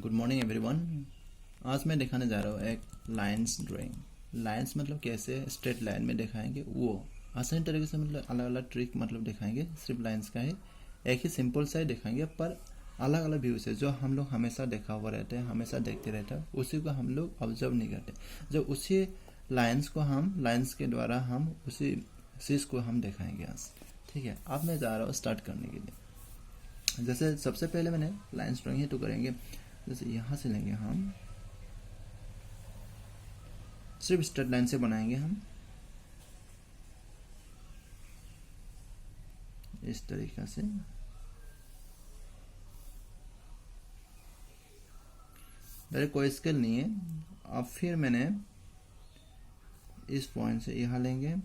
Good morning everyone. आज मैं दिखाने जा रहा हूँ एक लाइंस ड्राइंग। लाइंस मतलब कैसे स्ट्रेट लाइन में दिखाएंगे, वो आसानी तरीके से मतलब अलग अलग ट्रिक मतलब दिखाएंगे। सिर्फ लाइंस का ही एक ही सिंपल सा ही दिखाएंगे, पर अलग अलग व्यू से जो हम लोग हमेशा देखा हुआ रहते हैं, हमेशा देखते रहते हैं, उसी को हम लोग ऑब्जर्व नहीं करते। जब उसी लाइंस को हम लाइंस के द्वारा हम उसी चीज़ को हम दिखाएंगे आज। ठीक है, अब मैं जा रहा हूँ स्टार्ट करने के लिए। जैसे सबसे पहले मैंने लाइंस ड्राइंग ही तो करेंगे। जैसे यहाँ से लेंगे हम, सिर्फ स्ट्रेट लाइन से बनाएंगे हम इस तरीक़ा से। डायरेक्ट कोई स्केल नहीं है। अब फिर मैंने इस पॉइंट से यहाँ लेंगे,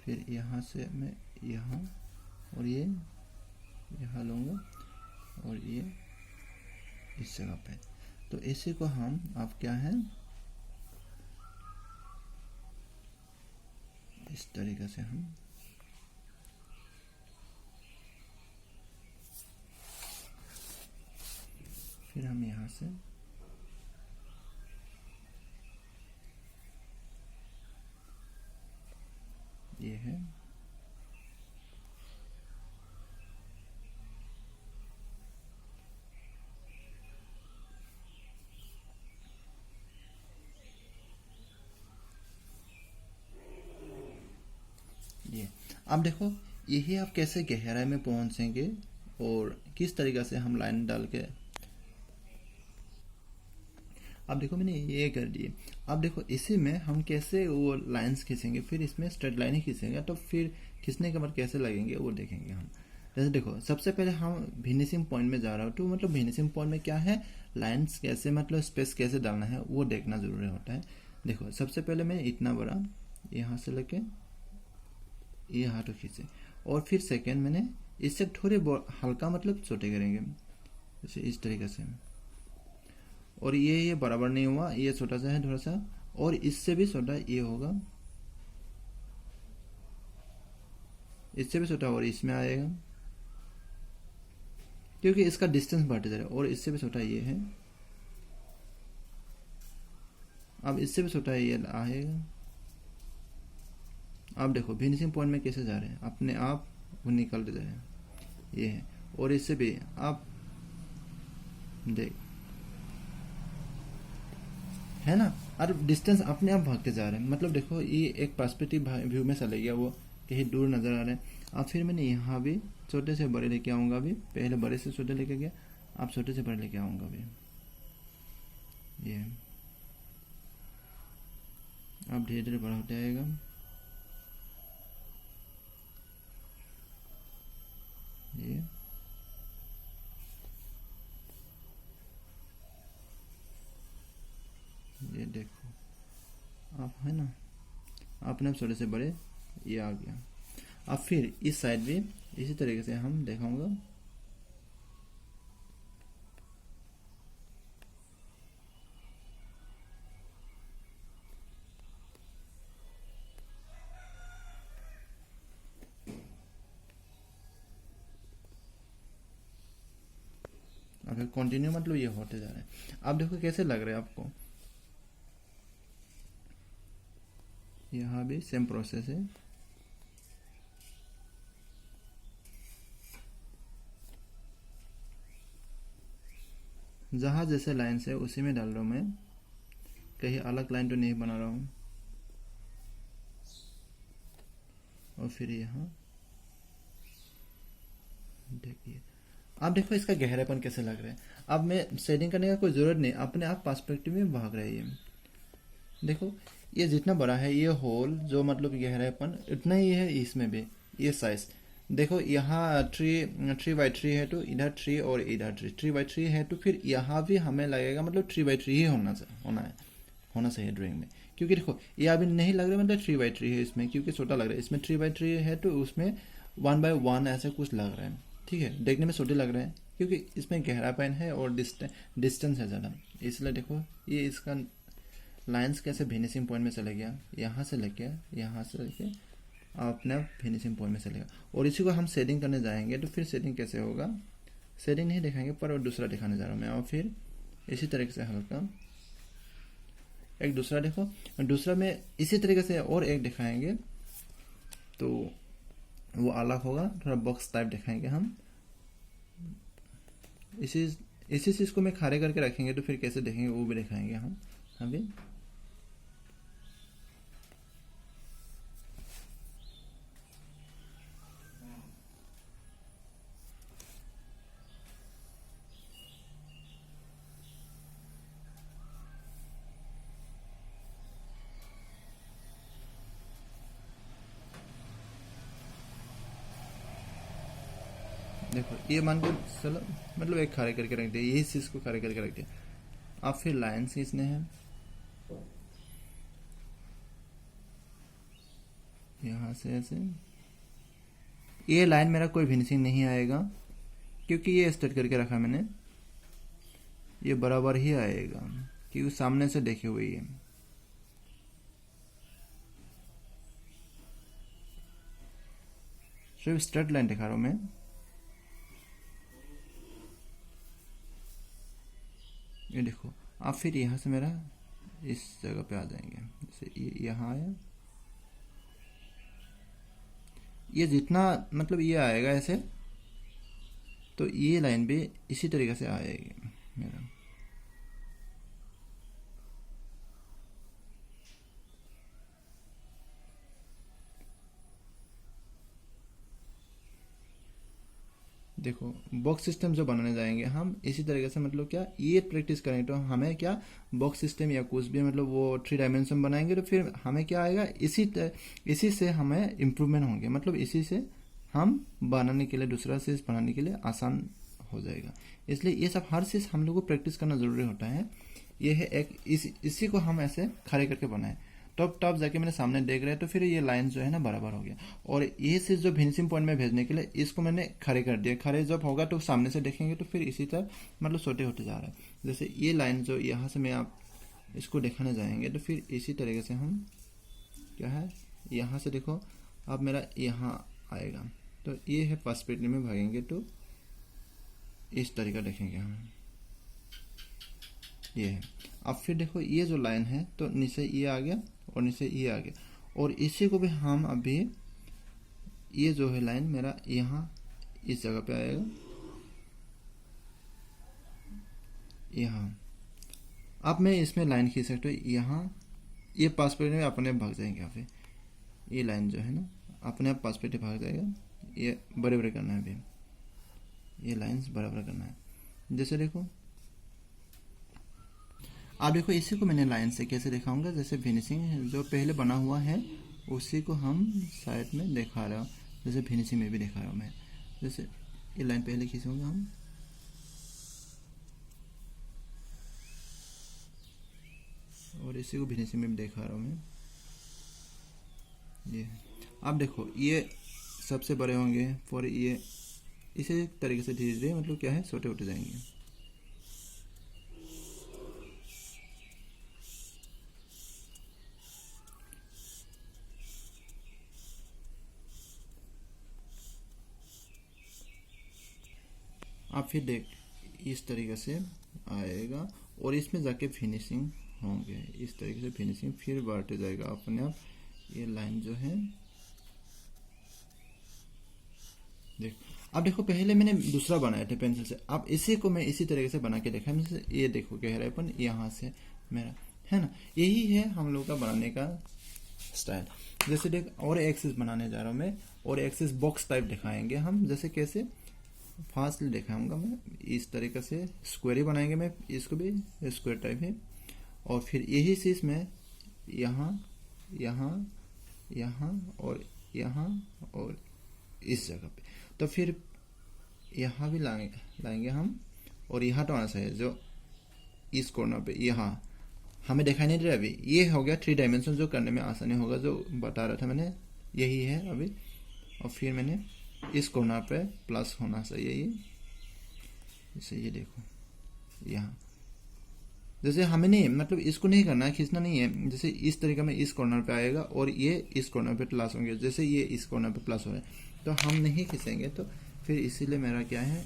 फिर यहाँ से मैं यहाँ और ये यहाँ लूँगा और ये इस जगह पे। तो इसी को हम अब क्या है इस तरीके से हम फिर हम यहाँ से ये है, ये। अब देखो यही आप कैसे गहराई में पहुंचेंगे और किस तरीक़े से हम लाइन डाल के। अब देखो मैंने ये कर दिए। अब देखो इसी में हम कैसे वो लाइंस खींचेंगे, फिर इसमें स्ट्रेट लाइन ही खींचेंगे, तो फिर खींचने के बाद कैसे लगेंगे वो देखेंगे हम। जैसे देखो सबसे पहले हम फिनिशिंग पॉइंट में जा रहा हूँ, तो मतलब फिनिशिंग पॉइंट में क्या है, लाइंस कैसे मतलब स्पेस कैसे डालना है वो देखना जरूरी होता है। देखो सबसे पहले मैं इतना बड़ा यहाँ से लेके ये हाथ खींचे, और फिर सेकेंड मैंने इससे थोड़े हल्का मतलब छोटे करेंगे जैसे इस तरीके से। और ये बराबर नहीं हुआ, ये छोटा सा है थोड़ा सा, और इससे भी छोटा ये होगा, इससे भी छोटा और इसमें आएगा, क्योंकि इसका डिस्टेंस बढ़ते जा रहा है। और इससे भी छोटा ये है, अब इससे भी छोटा ये आएगा। अब देखो फिनिशिंग पॉइंट में कैसे जा रहे हैं, अपने आप वो निकलते जा रहे हैं, ये है। और इससे भी आप देख है ना, और डिस्टेंस अपने आप भागते जा रहे हैं। मतलब देखो ये एक पर्सपेक्टिव व्यू में चले गया, वो कहीं दूर नजर आ रहे हैं। अब फिर मैंने यहाँ भी छोटे से बड़े लेके आऊँगा, अभी पहले बड़े से छोटे लेके गया, अब छोटे से बड़े लेके आऊँगा अभी ये। अब धीरे धीरे बड़ा होते आएगा, ये देखो आप है ना, अपने आप छोटे से बड़े ये आ गया। अब फिर इस साइड भी इसी तरीके से हम दिखाऊंगा। अब कंटिन्यू मतलब ये होते जा रहे हैं। अब देखो कैसे लग रहा है आपको, यहाँ भी सेम प्रोसेस है। जहाँ जैसे लाइन से उसी में डाल रहा हूँ मैं, कहीं अलग लाइन तो नहीं बना रहा हूँ। और फिर यहाँ देखिए, अब देखो इसका गहरापन कैसे लग रहा है। अब मैं शेडिंग करने का कोई ज़रूरत नहीं, अपने आप पर्सपेक्टिव में भाग रहा है ये। देखो ये जितना बड़ा है ये होल, जो मतलब गहरापन इतना ही है इसमें भी। ये साइज देखो, यहाँ 3x3 है, तो इधर 3 और इधर 3x3 है, तो फिर यहाँ भी हमें लगेगा मतलब 3x3 ही होना चाहिए ड्राइंग में। क्योंकि देखो ये अभी नहीं लग रहा मतलब 3x3 है इसमें, क्योंकि छोटा लग रहा है। इसमें 3x3 है तो उसमें 1x1 ऐसा कुछ लग रहा है। ठीक है, देखने में छोटे लग रहे हैं क्योंकि इसमें गहरापन है और डिस्टेंस है ज़्यादा, इसलिए देखो ये इसका लाइंस कैसे फिनिशिंग पॉइंट में चले गया, यहाँ से लेके यहाँ से लेके अपने आप फिनिशिंग पॉइंट में चलेगा। और इसी को हम शेडिंग करने जाएंगे, तो फिर शेडिंग कैसे होगा, शेडिंग नहीं दिखाएंगे पर और दूसरा दिखाने जा रहा हूँ मैं। और फिर इसी तरीके से हल्का। एक दूसरा देखो, दूसरा में इसी तरीके से और एक दिखाएंगे तो वो अलग होगा, थोड़ा बॉक्स टाइप दिखाएंगे हम। इसी चीज को मैं खड़े करके रखेंगे तो फिर कैसे देखेंगे वो भी दिखाएंगे हम अभी। देखो ये मान के चलो, मतलब एक खड़े करके रख दिया, यही चीज को खड़े करके रख दिया। अब फिर लाइन खींचने हैं, यहां से ऐसे। ये लाइन मेरा कोई फिनिशिंग नहीं आएगा क्योंकि ये स्टार्ट करके रखा मैंने, ये बराबर ही आएगा क्योंकि सामने से देखे हुए ये। सिर्फ स्ट्रेट लाइन दिखा रहा हूं मैं। ये देखो, आप फिर यहां से मेरा इस जगह पे आ जाएंगे, जैसे ये यहाँ आया, ये जितना मतलब ये आएगा ऐसे, तो ये लाइन भी इसी तरीके से आएगी मेरा। देखो बॉक्स सिस्टम जो बनाने जाएंगे हम इसी तरीके से, मतलब क्या ये प्रैक्टिस करेंगे तो हमें क्या बॉक्स सिस्टम या कुछ भी मतलब वो 3 डायमेंशन बनाएंगे तो फिर हमें क्या आएगा, इसी से हमें इम्प्रूवमेंट होंगे, मतलब इसी से हम बनाने के लिए, दूसरा चीज बनाने के लिए आसान हो जाएगा। इसलिए ये सब हर चीज हम लोग को प्रैक्टिस करना जरूरी होता है। ये है एक इसी को हम ऐसे खड़े करके बनाए, टॉप जाके मैंने सामने देख रहा है तो फिर ये लाइन जो है ना बराबर हो गया। और ये चीज जो फिनिशिंग पॉइंट में भेजने के लिए इसको मैंने खड़े कर दिया, खड़े जब होगा तो सामने से देखेंगे तो फिर इसी तरह मतलब छोटे होते जा रहा है। जैसे ये लाइन जो यहाँ से मैं आप इसको दिखाने जाएंगे तो फिर इसी तरीके से हम क्या है, यहाँ से देखो अब मेरा यहाँ आएगा, तो ये है पर्सपेक्टिव में भागेंगे तो इस तरीका देखेंगे हम, ये है। अब फिर देखो ये जो लाइन है तो नीचे ये आ गया और नीचे ये आ गया, और इसी को भी हम अभी ये जो है लाइन मेरा यहाँ इस जगह पे आएगा, यहाँ। अब मैं इसमें लाइन खींच सकता हूँ, यहाँ ये पर्सपेक्टिव में अपने आप भाग जाएंगे। यहाँ पे ये लाइन जो है ना अपने आप पर्सपेक्टिव भाग जाएगा। ये बड़े बड़े करना है अभी, ये लाइंस बराबर करना है। जैसे देखो आप देखो इसी को मैंने लाइन से कैसे दिखाऊंगा, जैसे फिनिशिंग जो पहले बना हुआ है उसी को हम साइड में दिखा रहा हूँ, जैसे फिनिशिंग में भी दिखा रहा हूँ मैं। जैसे ये लाइन पहले खींचूंगा हम, और इसी को फिनिशिंग में भी दिखा रहा हूँ मैं। ये आप देखो ये सबसे बड़े होंगे और ये इसी तरीके से धीरे धीरे मतलब क्या है छोटे होते जाएंगे। आप फिर देख इस तरीके से आएगा और इसमें जाके फिनिशिंग होंगे, इस तरीके से फिनिशिंग फिर बढ़ते जाएगा अपने आप। ये लाइन जो है देख, अब देखो पहले मैंने दूसरा बनाया था पेंसिल से, अब इसी को मैं इसी तरीके से बना के देखा। ये देखो गहराईपन यहाँ से मेरा है ना, यही है हम लोग का बनाने का स्टाइल। जैसे देख और एक्सिस बनाने जा रहा हूँ मैं, और एक्सिस बॉक्स टाइप दिखाएंगे हम। जैसे कैसे फास्ट दिखाऊंगा मैं, इस तरीके से स्क्वायर ही बनाएंगे, मैं इसको भी स्क्वायर टाइप है। और फिर यही चीज मैं यहाँ यहाँ यहाँ और यहाँ और इस जगह पे, तो फिर यहाँ भी लाएंगे हम। और यहाँ तो आना चाहिए जो इस कॉर्नर पे, यहाँ हमें दिखाई नहीं दे रहा अभी। ये हो गया 3 डायमेंशन, जो करने में आसानी होगा, जो बता रहा था मैंने, यही है अभी। और फिर मैंने इस कॉर्नर पे प्लस होना चाहिए ये, जैसे ये देखो यहाँ। जैसे हमें नहीं मतलब इसको नहीं करना है, खींचना नहीं है। जैसे इस तरीके में इस कॉर्नर पे आएगा और ये इस कॉर्नर पे प्लस होंगे, जैसे ये इस कॉर्नर पे प्लस हो रहे हैं तो हम नहीं खींचेंगे। तो फिर इसीलिए मेरा क्या है,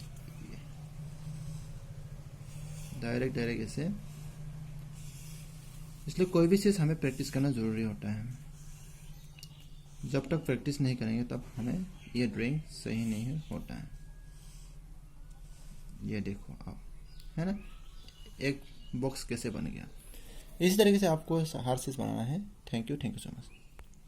डायरेक्ट ऐसे। इसलिए कोई भी चीज़ हमें प्रैक्टिस करना ज़रूरी होता है। जब तक प्रैक्टिस नहीं करेंगे तब हमें ये ड्राइंग सही नहीं होता है। ये देखो आप, है ना, एक बॉक्स कैसे बन गया। इसी तरीके से आपको हर चीज़ बनाना है। Thank you so much.